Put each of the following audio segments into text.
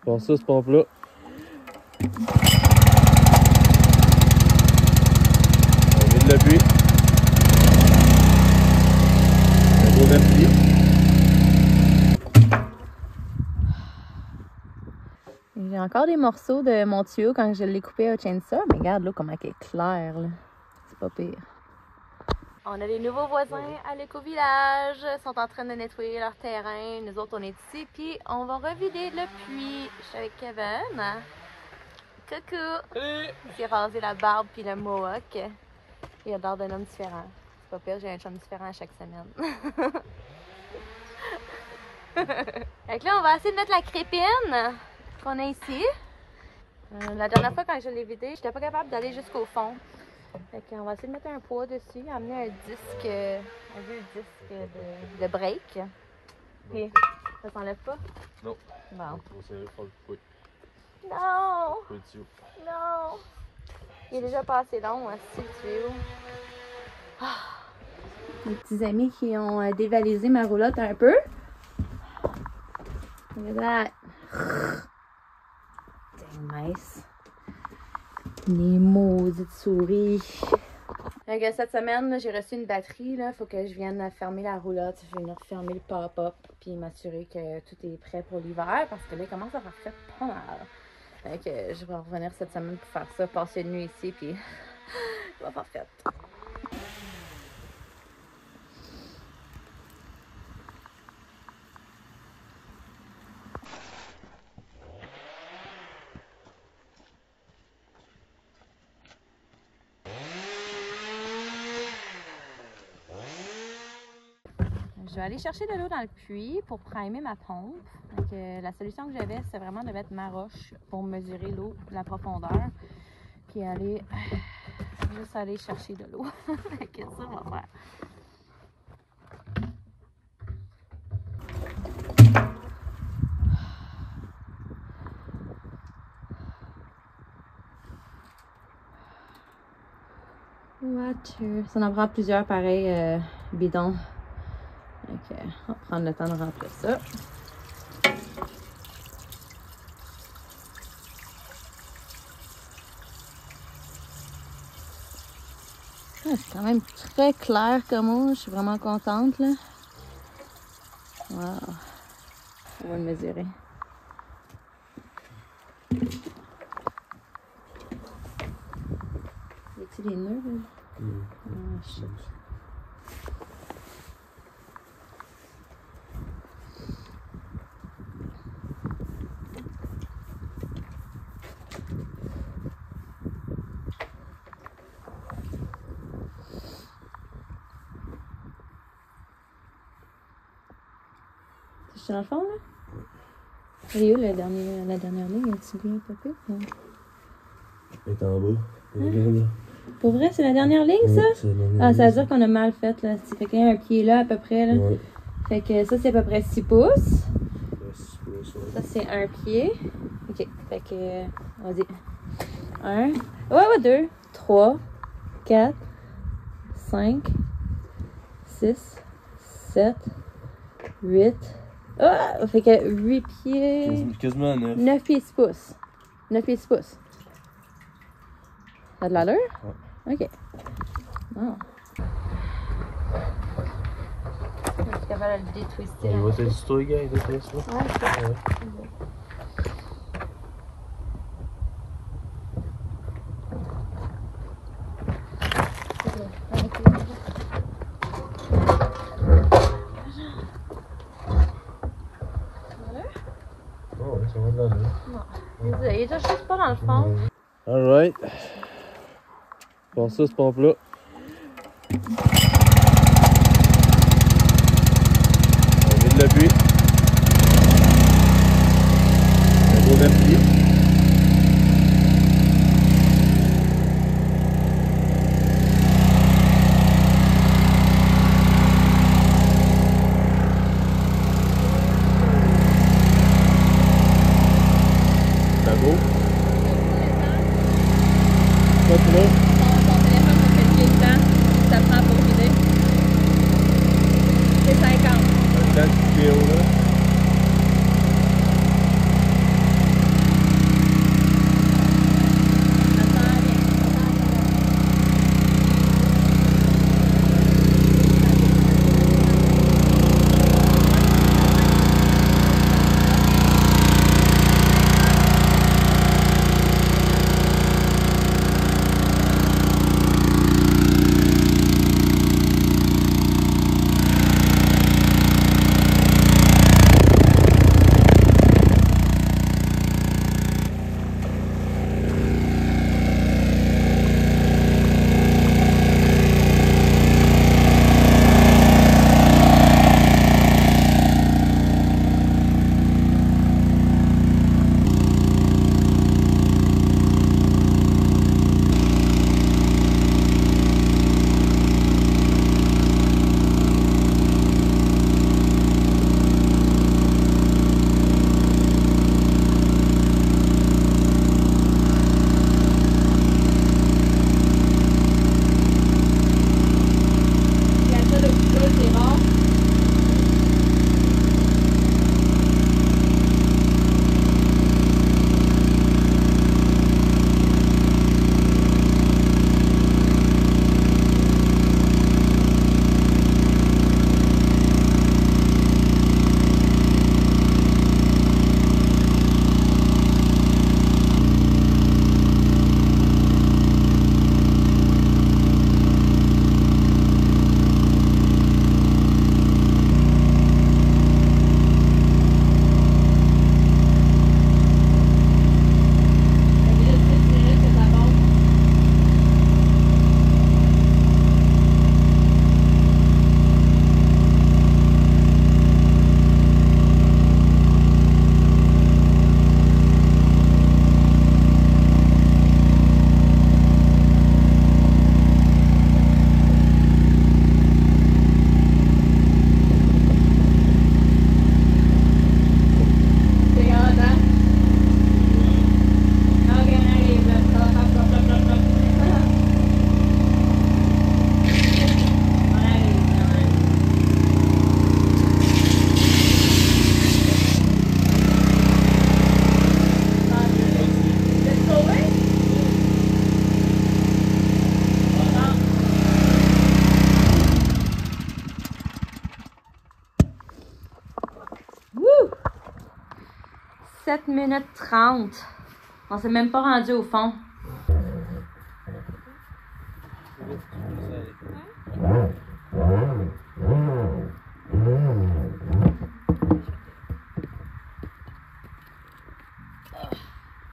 Pour ça, ce pompe-là. On vide le puits. Un gros vertis. J'ai encore des morceaux de mon tuyau quand je l'ai coupé au chainsaw, mais regarde là comment elle est claire. C'est pas pire. On a des nouveaux voisins à l'éco-village. Ils sont en train de nettoyer leur terrain. Nous autres, on est ici. Puis, on va revider le puits. Je suis avec Kevin. Coucou! Salut! Il s'est rasé la barbe puis le mohawk. Il a l'air d'un homme différent. C'est pas pire, j'ai un chum différent à chaque semaine. Fait que là, on va essayer de mettre la crépine qu'on a ici. La dernière fois, quand je l'ai vidé, j'étais pas capable d'aller jusqu'au fond. Fait qu'on va essayer de mettre un poids dessus, amener un disque, un vieux disque de break. Puis, ça s'enlève pas? Non. Bon. Oui. Non! Pas de tuyau. Non! Il est déjà pas assez long, aussi, le tuyau. Mes petits amis qui ont dévalisé ma roulotte un peu. Look at that. Dang mice. Les maudites souris. Donc, cette semaine, j'ai reçu une batterie. Il faut que je vienne fermer la roulotte. Je vais venir fermer le pop-up puis m'assurer que tout est prêt pour l'hiver parce que là, il commence à faire fait pas mal. Donc, je vais revenir cette semaine pour faire ça, passer une nuit ici puis je vais faire fait. Je vais aller chercher de l'eau dans le puits pour primer ma pompe. Donc, la solution que j'avais, c'est vraiment de mettre ma roche pour mesurer l'eau, la profondeur. Puis aller, juste aller chercher de l'eau. Qu'est-ce que ça va faire? Water. Ça en prend plusieurs pareils bidons. Ok, on va prendre le temps de remplir ça. C'est quand même très clair comme eau. Je suis vraiment contente là. Wow. On va le mesurer. Y a-t-il des nœuds là? Ah, shit. C'est dans le fond, là? Elle est où la dernière ligne? Est-tu bien popé? Elle est en bas. Hein? Pour vrai, c'est la dernière ligne, ça? Ah, ça veut dire qu'on a mal fait, là. Ça fait qu'il y a un pied là, à peu près, là. Ouais. Fait que ça, c'est à peu près 6 pouces. Ça, c'est un pied. OK. Fait que, on dit 1, ouais, 2, 3, 4, 5, 6, 7, 8... Ah! Fait que 8 pieds... Quasiment 9. 9 pieds 6 pouces. 9 pieds 6 pouces. Ça a de l'allure? Ouais. OK. Oh. Je suis capable de le détwister. Il va t'être toi, gars, il va t'être ça. Ouais, c'est ça. Il est juste pas dans le fond. Alright. Pour ça, ce pompe-là. On vide le puits. Un gros vertis. Ton téléphone me fait chier le temps, ça prend pour vider. C'est 50. Le temps de vidéo là. 7 minutes 30. On s'est même pas rendu au fond.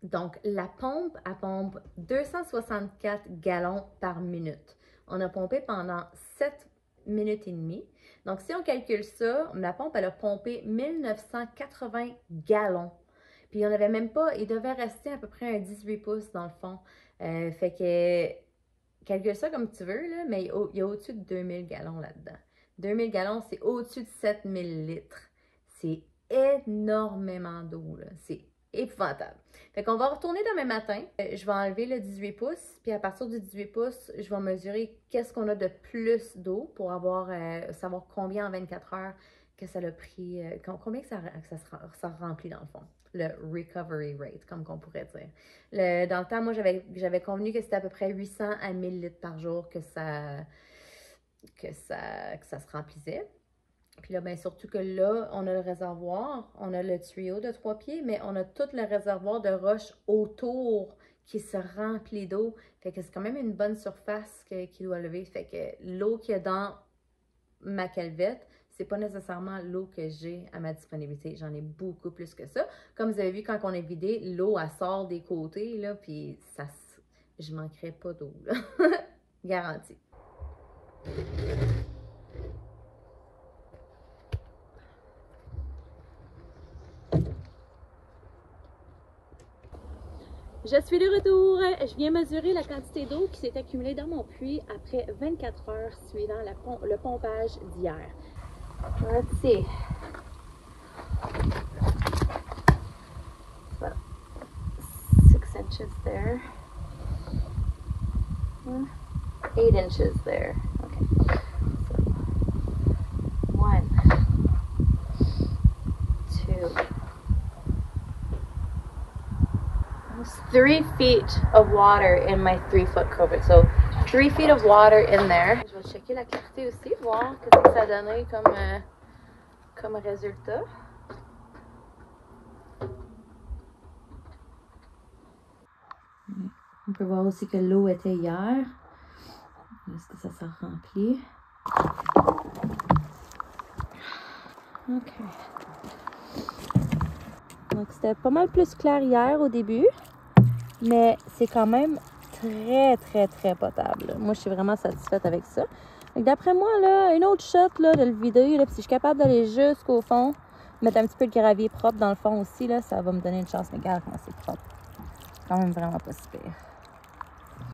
Donc, la pompe, elle pompe 264 gallons par minute. On a pompé pendant 7 minutes et demie. Donc, si on calcule ça, la pompe, elle a pompé 1980 gallons. Puis, il n'y en avait même pas, il devait rester à peu près un 18 pouces dans le fond. Fait que, calcule ça comme tu veux, là, mais il y a au-dessus de 2000 gallons là-dedans. 2000 gallons, c'est au-dessus de 7000 litres. C'est énormément d'eau, là. C'est épouvantable. Fait qu'on va retourner demain matin. Je vais enlever le 18 pouces. Puis à partir du 18 pouces, je vais mesurer qu'est-ce qu'on a de plus d'eau pour avoir savoir combien en 24 heures que ça l'a pris, combien que ça remplit dans le fond. Le recovery rate, comme qu'on pourrait dire. Dans le temps, moi, j'avais convenu que c'était à peu près 800 à 1000 litres par jour que ça se remplissait. Puis là, bien, surtout que là, on a le réservoir, on a le tuyau de 3 pieds, mais on a tout le réservoir de roche autour qui se remplit d'eau. Fait que c'est quand même une bonne surface qui doit lever. Fait que l'eau qu'il y a dans ma calvette, c'est pas nécessairement l'eau que j'ai à ma disponibilité. J'en ai beaucoup plus que ça. Comme vous avez vu, quand on est vidé, l'eau, elle sort des côtés, là, puis je manquerai pas d'eau, là. Garantie. Je suis de retour. Je viens mesurer la quantité d'eau qui s'est accumulée dans mon puits après 24 heures suivant le pompage d'hier. Let's see. So, 6 inches there. 8 inches there. Okay. So, 1, 2. 3 feet of water in my 3-foot culvert. So 3 feet of water in there. Je vais checker la clarté aussi, voir ce que ça a donné comme résultat. On peut voir aussi que l'eau était hier. Est-ce que ça s'est rempli? OK. Donc c'était pas mal plus clair hier au début. Mais c'est quand même très, très, très potable. Moi, je suis vraiment satisfaite avec ça. D'après moi, là, une autre shot là, de le vider, là, puis si je suis capable d'aller jusqu'au fond, mettre un petit peu de gravier propre dans le fond aussi, là, ça va me donner une chance. Mais regarde comment c'est propre. C'est quand même vraiment pas si pire.